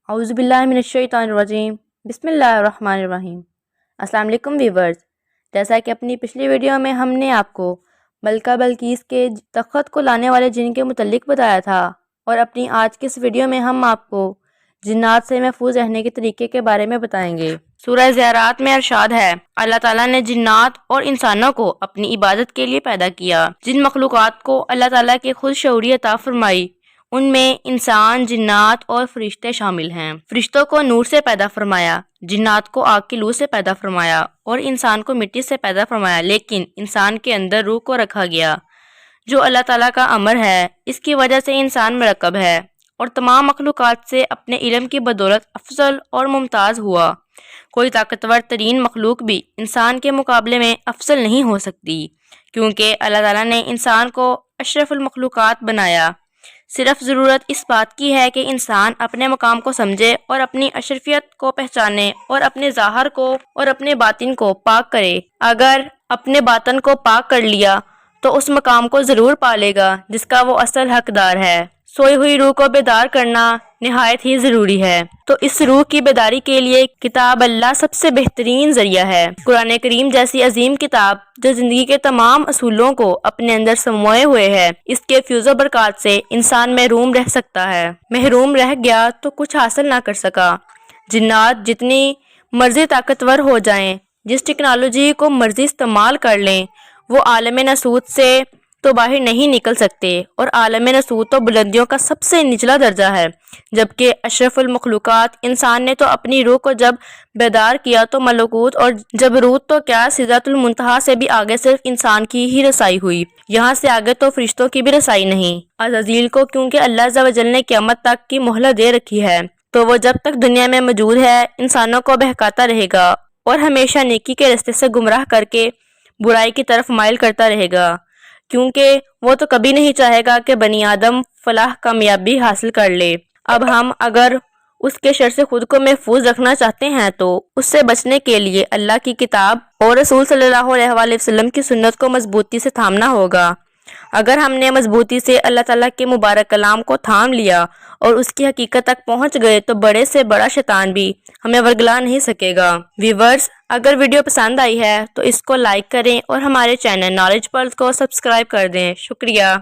اعوذ باللہ من الشیطان الرجیم بسم اللہ الرحمن الرحیم۔ السلام علیکم ویورز، جیسا کہ اپنی پچھلی ویڈیو میں ہم نے آپ کو ملکہ بلقیس کے تخت کو لانے والے جن کے متعلق بتایا تھا، اور اپنی آج کی اس ویڈیو میں ہم آپ کو جنات سے محفوظ رہنے کے طریقے کے بارے میں بتائیں گے۔ سورہ زیارات میں ارشاد ہے، اللہ تعالیٰ نے جنات اور انسانوں کو اپنی عبادت کے لیے پیدا کیا۔ جن مخلوقات کو اللہ تعالیٰ کی خود شعوری عطا فرمائی ان میں انسان، جنات اور فرشتے شامل ہیں۔ فرشتوں کو نور سے پیدا فرمایا، جنات کو آگ کی لو سے پیدا فرمایا اور انسان کو مٹی سے پیدا فرمایا، لیکن انسان کے اندر روح کو رکھا گیا جو اللہ تعالیٰ کا امر ہے۔ اس کی وجہ سے انسان مرکب ہے اور تمام مخلوقات سے اپنے علم کی بدولت افضل اور ممتاز ہوا۔ کوئی طاقتور ترین مخلوق بھی انسان کے مقابلے میں افضل نہیں ہو سکتی، کیونکہ اللہ تعالیٰ نے انسان کو اشرف المخلوقات بنایا۔ صرف ضرورت اس بات کی ہے کہ انسان اپنے مقام کو سمجھے اور اپنی اشرفیت کو پہچانے اور اپنے ظاہر کو اور اپنے باطن کو پاک کرے۔ اگر اپنے باطن کو پاک کر لیا تو اس مقام کو ضرور پا لے گا جس کا وہ اصل حقدار ہے۔ سوئی ہوئی روح کو بیدار کرنا نہایت ہی ضروری ہے، تو اس روح کی بیداری کے لیے کتاب اللہ سب سے بہترین ذریعہ ہے۔ قرآن کریم جیسی عظیم کتاب جو زندگی کے تمام اصولوں کو اپنے اندر سموئے ہوئے ہے، اس کے فیض و برکات سے انسان محروم رہ سکتا ہے۔ محروم رہ گیا تو کچھ حاصل نہ کر سکا۔ جنات جتنی مرضی طاقتور ہو جائیں، جس ٹیکنالوجی کو مرضی استعمال کر لیں، وہ عالم ناسوت سے تو باہر نہیں نکل سکتے، اور عالم ناسوت تو بلندیوں کا سب سے نچلا درجہ ہے، جبکہ اشرف المخلوقات انسان نے تو اپنی روح کو جب بیدار کیا تو ملکوت اور جبروت تو کیا سدرۃ المنتہا سے بھی آگے صرف انسان کی ہی رسائی ہوئی، یہاں سے آگے تو فرشتوں کی بھی رسائی نہیں۔ عزازیل کو کیونکہ اللہ عز و جل نے قیامت تک کی مہلت دے رکھی ہے، تو وہ جب تک دنیا میں موجود ہے انسانوں کو بہکاتا رہے گا اور ہمیشہ نیکی کے راستے سے گمراہ کر کے برائی کی طرف مائل کرتا رہے گا، کیونکہ وہ تو کبھی نہیں چاہے گا کہ بنی آدم فلاح کامیابی حاصل کر لے۔ اب ہم اگر اس کے شر سے خود کو محفوظ رکھنا چاہتے ہیں تو اس سے بچنے کے لیے اللہ کی کتاب اور رسول صلی اللہ علیہ وآلہ وسلم کی سنت کو مضبوطی سے تھامنا ہوگا۔ اگر ہم نے مضبوطی سے اللہ تعالیٰ کے مبارک کلام کو تھام لیا اور اس کی حقیقت تک پہنچ گئے تو بڑے سے بڑا شیطان بھی ہمیں ورگلا نہیں سکے گا۔ ویورز، اگر ویڈیو پسند آئی ہے تو اس کو لائک کریں اور ہمارے چینل نالج پرلز کو سبسکرائب کر دیں۔ شکریہ۔